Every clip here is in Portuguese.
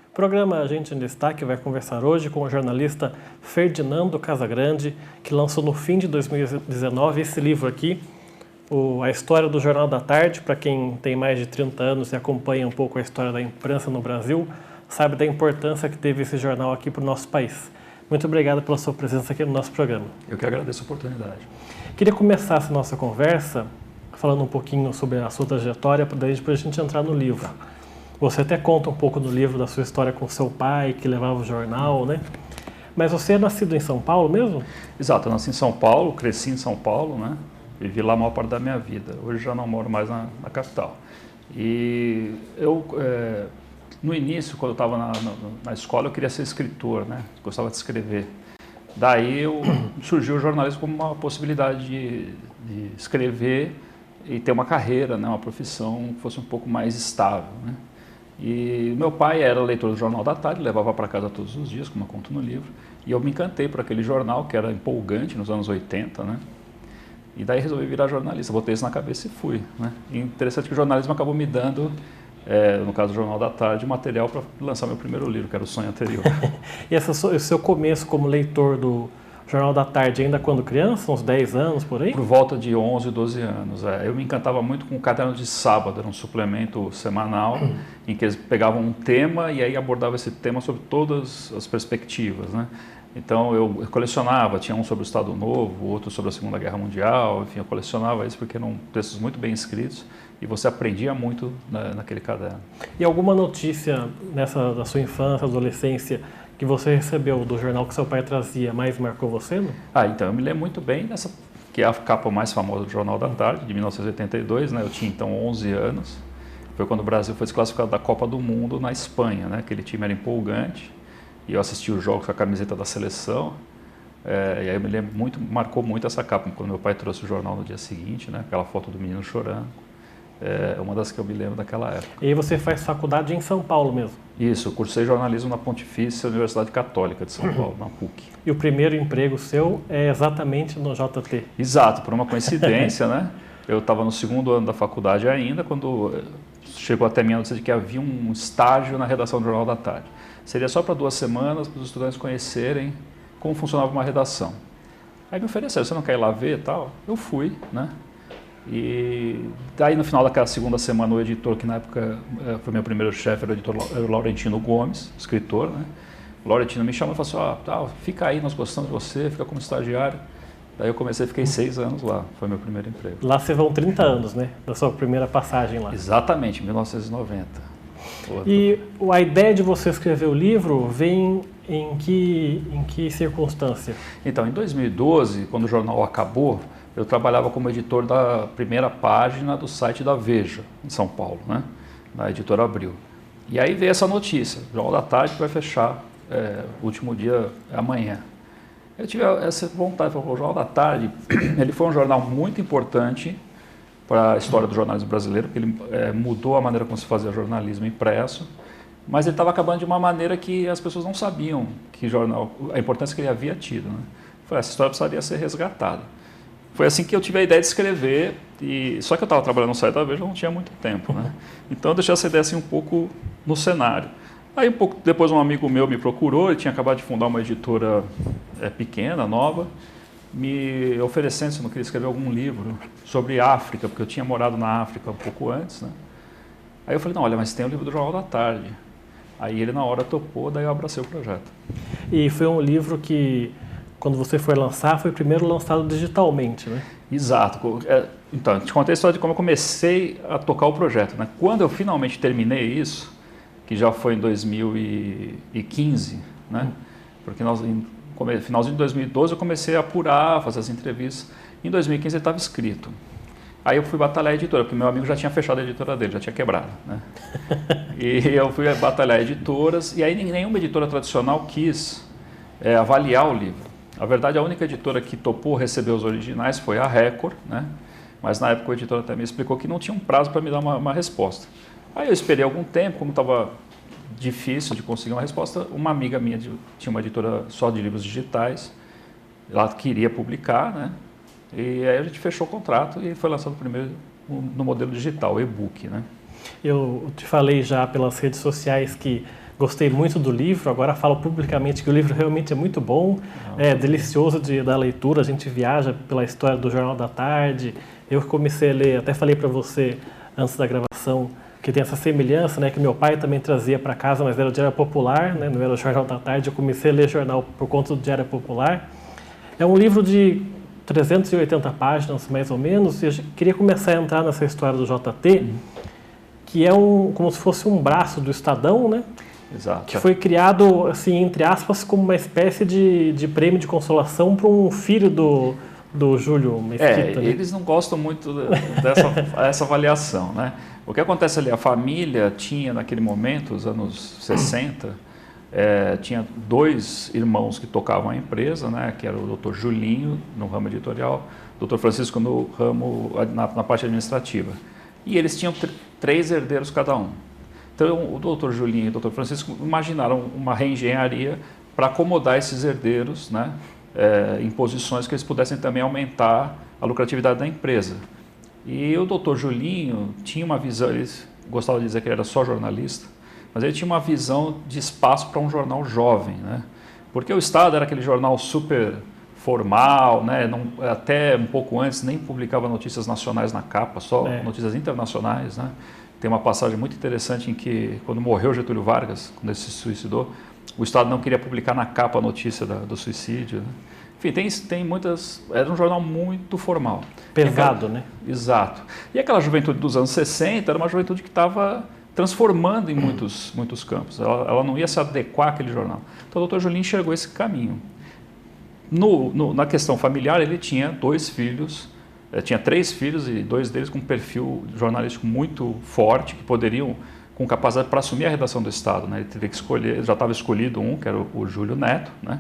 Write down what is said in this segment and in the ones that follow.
O programa A Gente em Destaque vai conversar hoje com o jornalista Ferdinando Casagrande, que lançou no fim de 2019 esse livro aqui, A História do Jornal da Tarde. Para quem tem mais de 30 anos e acompanha um pouco a história da imprensa no Brasil, sabe da importância que teve esse jornal aqui para o nosso país. Muito obrigado pela sua presença aqui no nosso programa. Eu que agradeço a oportunidade. Queria começar essa nossa conversa falando um pouquinho sobre a sua trajetória, para a gente entrar no livro. Você até conta um pouco no livro da sua história com seu pai, que levava o jornal, né? Mas você é nascido em São Paulo mesmo? Exato, eu nasci em São Paulo, cresci em São Paulo, né? Vivi lá a maior parte da minha vida. Hoje já não moro mais na capital. E eu, no início, quando eu estava na escola, eu queria ser escritor, né? Gostava de escrever. Daí surgiu o jornalismo como uma possibilidade de escrever e ter uma carreira, né? Uma profissão que fosse um pouco mais estável, né? E meu pai era leitor do Jornal da Tarde, levava para casa todos os dias, como eu conto no livro, e eu me encantei por aquele jornal que era empolgante nos anos 80, né? E daí resolvi virar jornalista, botei isso na cabeça e fui, né? E interessante que o jornalismo acabou me dando, no caso do Jornal da Tarde, material para lançar meu primeiro livro, que era O Sonho Anterior. E o seu começo como leitor do Jornal da Tarde, ainda quando criança, uns 10 anos por aí? Por volta de 11, 12 anos. Eu me encantava muito com o Caderno de Sábado, era um suplemento semanal em que eles pegavam um tema e aí abordavam esse tema sob todas as perspectivas, né? Então eu colecionava, tinha um sobre o Estado Novo, outro sobre a Segunda Guerra Mundial, enfim, eu colecionava isso porque eram textos muito bem escritos e você aprendia muito naquele caderno. E alguma notícia da sua infância, adolescência, que você recebeu do jornal que seu pai trazia, mais marcou você, não? Então, eu me lembro muito bem dessa, que é a capa mais famosa do Jornal da Tarde, de 1982, né? Eu tinha então 11 anos, foi quando o Brasil foi desclassificado da Copa do Mundo na Espanha, né? Aquele time era empolgante, e eu assisti os jogos com a camiseta da seleção, e aí eu me lembro muito, marcou muito essa capa, quando meu pai trouxe o jornal no dia seguinte, né? Aquela foto do menino chorando. É uma das que eu me lembro daquela época. E aí você faz faculdade em São Paulo mesmo? Isso, eu cursei jornalismo na Pontifícia Universidade Católica de São Paulo, na PUC. E o primeiro emprego seu é exatamente no JT? Exato, por uma coincidência, né? Eu estava no segundo ano da faculdade ainda, quando chegou até mim a notícia de que havia um estágio na redação do Jornal da Tarde. Seria só para 2 semanas, para os estudantes conhecerem como funcionava uma redação. Aí me ofereceram, você não quer ir lá ver e tal? Eu fui, né? E daí no final daquela segunda semana o editor, que na época foi meu primeiro chefe, era o editor Laurentino Gomes, escritor, né? O Laurentino me chamou e falou assim, fica aí, nós gostamos de você, fica como estagiário. Daí eu fiquei 6 anos lá, foi meu primeiro emprego. Lá você vão 30 anos, né? Da sua primeira passagem lá. Exatamente, 1990. E a ideia de você escrever o livro vem em que circunstância? Então, em 2012, quando o jornal acabou, eu trabalhava como editor da primeira página do site da Veja, em São Paulo, né? Na editora Abril. E aí veio essa notícia, o Jornal da Tarde vai fechar, o último dia é amanhã. Eu tive essa vontade, o Jornal da Tarde, ele foi um jornal muito importante para a história do jornalismo brasileiro, porque ele mudou a maneira como se fazia jornalismo impresso, mas ele estava acabando de uma maneira que as pessoas não sabiam a importância que ele havia tido, né? Essa história precisaria ser resgatada. Foi assim que eu tive a ideia de escrever, só que eu estava trabalhando no site da Veja, não tinha muito tempo, né? Então eu deixei essa ideia assim um pouco no cenário. Aí um pouco depois um amigo meu me procurou, ele tinha acabado de fundar uma editora pequena, nova, me oferecendo se eu não queria escrever algum livro sobre África, porque eu tinha morado na África um pouco antes, né? Aí eu falei, não, olha, mas tem o livro do Jornal da Tarde. Aí ele na hora topou, daí eu abracei o projeto. E foi um livro que, quando você foi lançar, foi primeiro lançado digitalmente, né? Exato. Então, te contei a história de como eu comecei a tocar o projeto, né? Quando eu finalmente terminei isso, que já foi em 2015, né? Porque finalzinho de 2012 eu comecei a apurar, fazer as entrevistas. Em 2015 ele estava escrito. Aí eu fui batalhar a editora, porque meu amigo já tinha fechado a editora dele, já tinha quebrado, né? E eu fui batalhar editoras, e aí nenhuma editora tradicional quis avaliar o livro. Na verdade, a única editora que topou receber os originais foi a Record, né? mas na época o editor até me explicou que não tinha um prazo para me dar uma resposta. Aí eu esperei algum tempo, como estava difícil de conseguir uma resposta, uma amiga minha tinha uma editora só de livros digitais, ela queria publicar, né? E aí a gente fechou o contrato e foi lançado primeiro no modelo digital, e-book, né? Eu te falei já pelas redes sociais que gostei muito do livro, agora falo publicamente que o livro realmente é muito bom, é delicioso da leitura, a gente viaja pela história do Jornal da Tarde. Eu comecei a ler, até falei para você antes da gravação, que tem essa semelhança, né, que meu pai também trazia para casa, mas era o Diário Popular, né, não era o Jornal da Tarde. Eu comecei a ler jornal por conta do Diário Popular. É um livro de 380 páginas, mais ou menos, e eu queria começar a entrar nessa história do JT, que é como se fosse um braço do Estadão, né? Exato. Que foi criado, assim, entre aspas, como uma espécie de prêmio de consolação para um filho do Júlio Mesquita. Né? Eles não gostam muito dessa avaliação, né? O que acontece ali, a família tinha naquele momento, os anos 60, tinha 2 irmãos que tocavam a empresa, né? Que era o Dr. Julinho, no ramo editorial, o Dr. Francisco no ramo, na parte administrativa. E eles tinham 3 herdeiros cada um. Então, o Dr. Julinho e o Dr. Francisco imaginaram uma reengenharia para acomodar esses herdeiros, né, em posições que eles pudessem também aumentar a lucratividade da empresa. E o Dr. Julinho tinha uma visão, ele gostava de dizer que ele era só jornalista, mas ele tinha uma visão de espaço para um jornal jovem, né? Porque o Estado era aquele jornal super formal, né? Até um pouco antes nem publicava notícias nacionais na capa, só notícias internacionais, né? Tem uma passagem muito interessante em que, quando morreu Getúlio Vargas, quando ele se suicidou, o Estado não queria publicar na capa a notícia do suicídio. Né? Enfim, tem muitas... Era um jornal muito formal. Pesado, né? Exato. E aquela juventude dos anos 60 era uma juventude que estava transformando em muitos campos. Ela não ia se adequar àquele jornal. Então o Dr. Julinho enxergou esse caminho. Na questão familiar, ele tinha 2 filhos, tinha 3 filhos e 2 deles com um perfil jornalístico muito forte, que poderiam, com capacidade para assumir a redação do Estado. Né? Ele teria que escolher, já estava escolhido um, que era o Júlio Neto, né?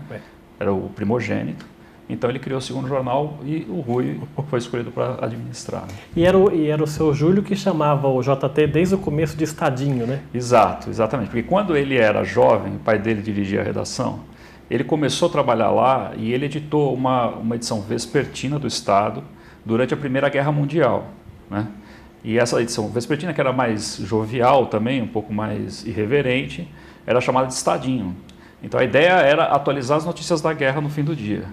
Era o primogênito. Então ele criou o segundo jornal e o Rui foi escolhido para administrar. Né? E era o seu Júlio que chamava o JT desde o começo de Estadinho, né? Exato, exatamente. Porque quando ele era jovem, o pai dele dirigia a redação, ele começou a trabalhar lá e ele editou uma edição vespertina do Estado durante a Primeira Guerra Mundial, né? E essa edição vespertina, que era mais jovial também, um pouco mais irreverente, era chamada de Estadinho. Então a ideia era atualizar as notícias da guerra no fim do dia.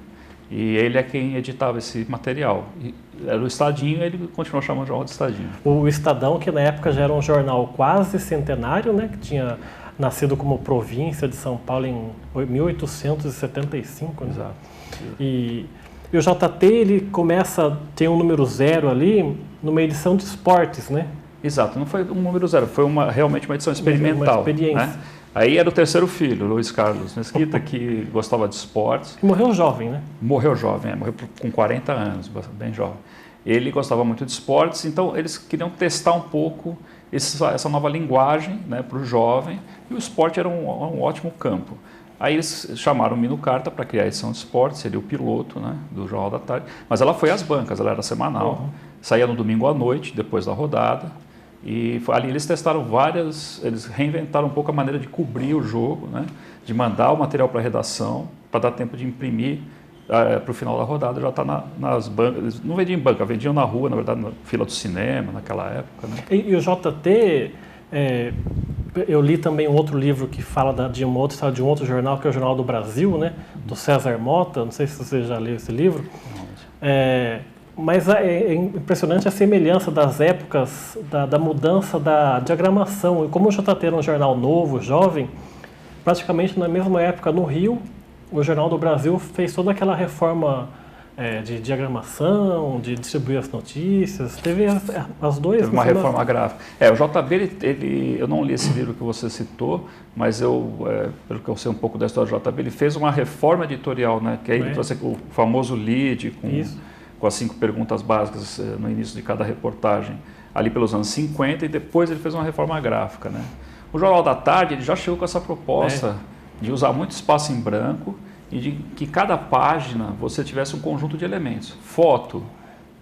E ele é quem editava esse material. E era o Estadinho, ele continuou chamando o jornal de Estadinho. O Estadão, que na época já era um jornal quase centenário, né? Que tinha nascido como província de São Paulo em 1875. Né? Exato. E o JT, ele tem um número 0 ali, numa edição de esportes, né? Exato, não foi um número 0, foi realmente uma edição experimental. Uma experiência. Né? Aí era o 3º filho, Luiz Carlos Mesquita, que gostava de esportes. E morreu jovem, né? Morreu jovem, morreu com 40 anos, bem jovem. Ele gostava muito de esportes, então eles queriam testar um pouco essa nova linguagem, né, para o jovem, e o esporte era um ótimo campo. Aí eles chamaram o Mino Carta para criar a edição de esportes, seria o piloto, né, do Jornal da Tarde, mas ela foi às bancas, ela era semanal, saía no domingo à noite, depois da rodada, e ali eles testaram eles reinventaram um pouco a maneira de cobrir o jogo, né, de mandar o material para a redação, para dar tempo de imprimir para o final da rodada, já está nas bancas. Eles não vendiam em banca, vendiam na rua, na verdade, na fila do cinema, naquela época. Né? E o JT, eu li também um outro livro que fala de um outro jornal, que é o Jornal do Brasil, né, do César Mota, não sei se você já leu esse livro. Mas é impressionante a semelhança das épocas, da mudança da diagramação. E como o JT era um jornal novo, jovem, praticamente na mesma época no Rio, o Jornal do Brasil fez toda aquela reforma de diagramação, de distribuir as notícias. Teve as duas. Teve uma reforma gráfica. O JB, eu não li esse livro que você citou, mas pelo que eu sei um pouco da história do JB, ele fez uma reforma editorial, né? Que aí ele trouxe o famoso lead com as 5 perguntas básicas no início de cada reportagem, ali pelos anos 50, e depois ele fez uma reforma gráfica, né? O Jornal da Tarde ele já chegou com essa proposta de usar muito espaço em branco e de que cada página você tivesse um conjunto de elementos. Foto,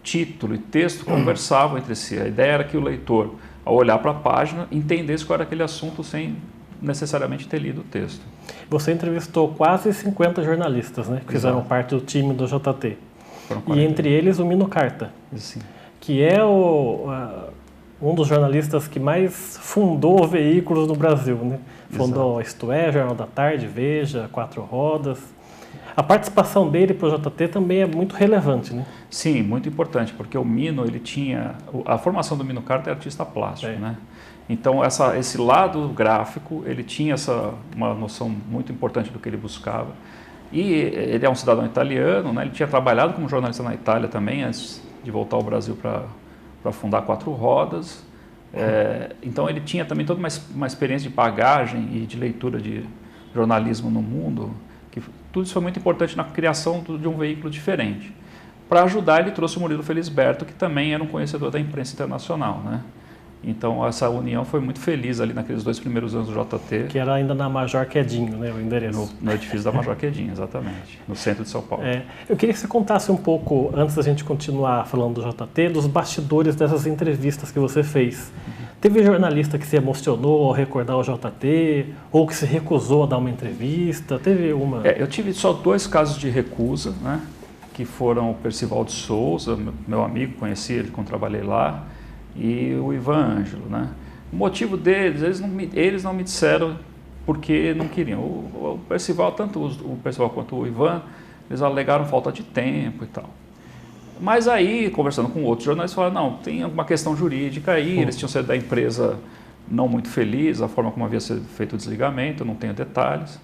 título e texto conversavam entre si. A ideia era que o leitor, ao olhar para a página, entendesse qual era aquele assunto sem necessariamente ter lido o texto. Você entrevistou quase 50 jornalistas, né, que fizeram parte do time do JT. E entre eles o Mino Carta, Sim. que é um dos jornalistas que mais fundou veículos no Brasil, né? Fundou Isto É, Jornal da Tarde, Veja, Quatro Rodas. A participação dele para o JT também é muito relevante, né? Sim, muito importante, porque o Mino, ele tinha... A formação do Mino Carta é artista plástico, né? Então, esse lado gráfico, ele tinha uma noção muito importante do que ele buscava. E ele é um cidadão italiano, né? Ele tinha trabalhado como jornalista na Itália também, antes de voltar ao Brasil para fundar Quatro Rodas. Então, ele tinha também toda uma experiência de bagagem e de leitura de jornalismo no mundo, que tudo isso foi muito importante na criação de um veículo diferente. Para ajudar, ele trouxe o Murilo Felisberto, que também era um conhecedor da imprensa internacional, né? Então, essa união foi muito feliz ali naqueles 2 primeiros anos do JT. Que era ainda na Major Quedinho, né, o endereço. No edifício da Major Quedinho, exatamente, no centro de São Paulo. Eu queria que você contasse um pouco, antes da gente continuar falando do JT, dos bastidores dessas entrevistas que você fez. Teve jornalista que se emocionou ao recordar o JT, ou que se recusou a dar uma entrevista? Teve uma... Eu tive só 2 casos de recusa, né, que foram o Percival de Souza, meu amigo, conheci ele quando trabalhei lá, e o Ivan Ângelo, né? O motivo deles, eles não me disseram porque não queriam. O Percival, tanto o Percival quanto o Ivan, eles alegaram falta de tempo e tal. Mas aí, conversando com outros jornalistas, falaram, não, tem alguma questão jurídica aí, eles tinham saído da empresa não muito feliz, a forma como havia sido feito o desligamento, eu não tenho detalhes.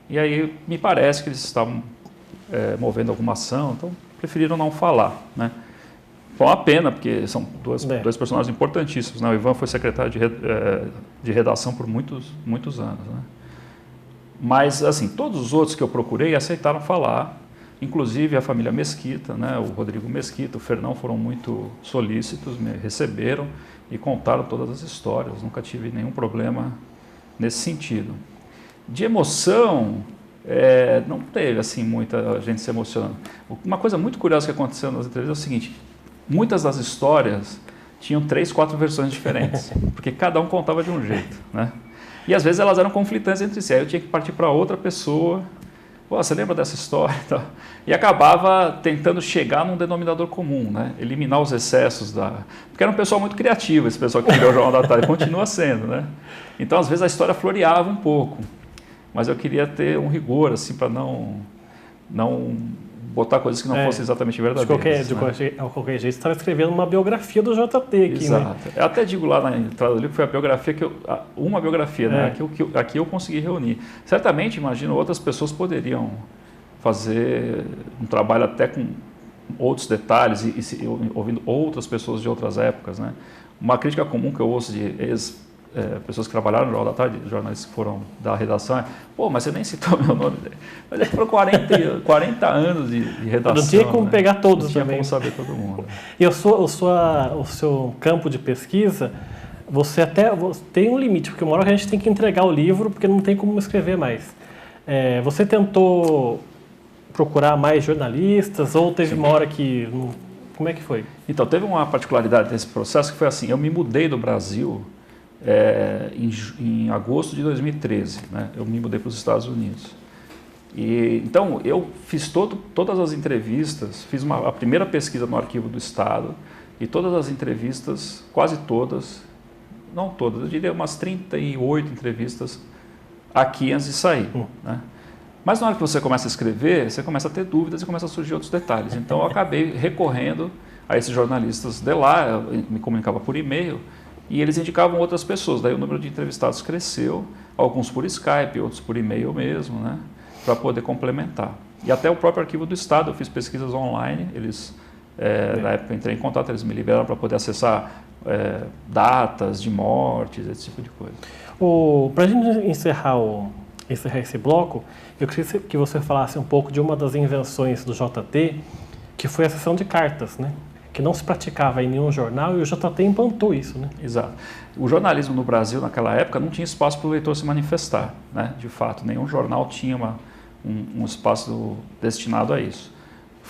E aí, me parece que eles estavam movendo alguma ação, então preferiram não falar, né? Foi uma pena, porque são dois personagens importantíssimos, né? O Ivan foi secretário de redação por muitos anos, né? Mas, assim, todos os outros que eu procurei aceitaram falar, inclusive a família Mesquita, né? O Rodrigo Mesquita, o Fernão foram muito solícitos, me receberam e contaram todas as histórias. Nunca tive nenhum problema nesse sentido. De emoção, não teve assim muita gente se emocionando. Uma coisa muito curiosa que aconteceu nas entrevistas é o seguinte: muitas das histórias tinham 3, 4 versões diferentes, porque cada um contava de um jeito, né? E às vezes elas eram conflitantes entre si, aí eu tinha que partir para outra pessoa. Pô, você lembra dessa história? E acabava tentando chegar num denominador comum, né? Eliminar os excessos porque era um pessoal muito criativo, esse pessoal que criou o Jornal da Tarde, continua sendo, né? Então, às vezes, a história floreava um pouco, mas eu queria ter um rigor, assim, para não botar coisas que não fossem exatamente verdadeiras. De qualquer jeito, você estava escrevendo uma biografia do JT aqui, exato, né? Eu até digo lá na entrada do livro que foi a biografia uma biografia, né? Aqui eu consegui reunir. Certamente, imagino, outras pessoas poderiam fazer um trabalho até com outros detalhes e ouvindo outras pessoas de outras épocas, né? Uma crítica comum que eu ouço de pessoas que trabalharam no Jornal da Tarde, jornalistas que foram da redação, pô, mas você nem citou meu nome. Mas é que foram 40 anos de redação. Não tinha como pegar todos não tinha também. Como saber todo mundo. E o seu campo de pesquisa, você tem um limite, porque uma hora a gente tem que entregar o livro, porque não tem como escrever mais. Você tentou procurar mais jornalistas, ou teve uma hora que... Como é que foi? Então, teve uma particularidade desse processo que foi assim: eu me mudei do Brasil em agosto de 2013, né? Eu me mudei para os Estados Unidos. Então, eu fiz todas as entrevistas, fiz a primeira pesquisa no Arquivo do Estado, e todas as entrevistas, quase todas, não todas, eu diria umas 38 entrevistas aqui antes de sair, né? Mas na hora que você começa a escrever, você começa a ter dúvidas e começa a surgir outros detalhes. Então, eu acabei recorrendo a esses jornalistas de lá, eu me comunicava por e-mail, e eles indicavam outras pessoas. Daí o número de entrevistados cresceu, alguns por Skype, outros por e-mail mesmo, né, para poder complementar. E até o próprio Arquivo do Estado, eu fiz pesquisas online, eles, na época eu entrei em contato, eles me liberaram para poder acessar datas de mortes, esse tipo de coisa. Para a gente encerrar esse bloco, eu queria que você falasse um pouco de uma das invenções do JT, que foi a sessão de cartas, né? Que não se praticava em nenhum jornal, e o JT implantou isso, né? Exato. O jornalismo no Brasil, naquela época, não tinha espaço para o leitor se manifestar, né? De fato, nenhum jornal tinha um espaço destinado a isso.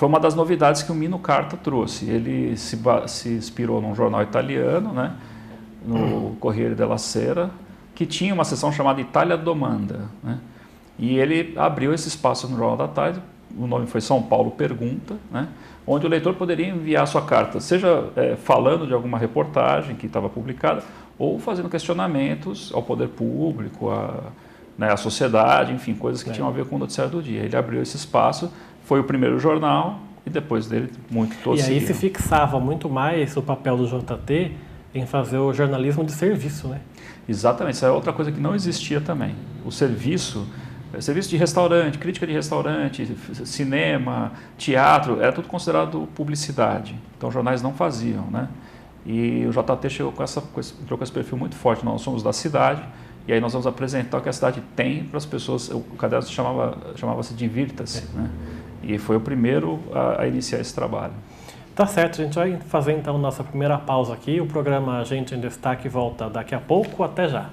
foi uma das novidades que o Mino Carta trouxe. Ele se inspirou num jornal italiano, né, no Corriere della Sera, que tinha uma seção chamada Itália Domanda, né, e ele abriu esse espaço no Jornal da Tarde, o nome foi São Paulo Pergunta, né, onde o leitor poderia enviar sua carta, seja falando de alguma reportagem que estava publicada, ou fazendo questionamentos ao poder público, à sociedade, enfim, coisas que tinham a ver com o noticiário do dia. Ele abriu esse espaço, foi o primeiro jornal e depois dele todos E aí seguiram. se fixava muito mais o papel do JT em fazer o jornalismo de serviço, né? Exatamente, isso é outra coisa que não existia também. O serviço de restaurante, crítica de restaurante, cinema, teatro, era tudo considerado publicidade. Então os jornais não faziam, né? E o JT chegou entrou com esse perfil muito forte. Nós somos da cidade e aí nós vamos apresentar o que a cidade tem para as pessoas. O caderno chamava-se Divirta-se, né? E foi o primeiro a iniciar esse trabalho. Tá certo, a gente vai fazer então nossa primeira pausa aqui. O programa Gente em Destaque volta daqui a pouco. Até já.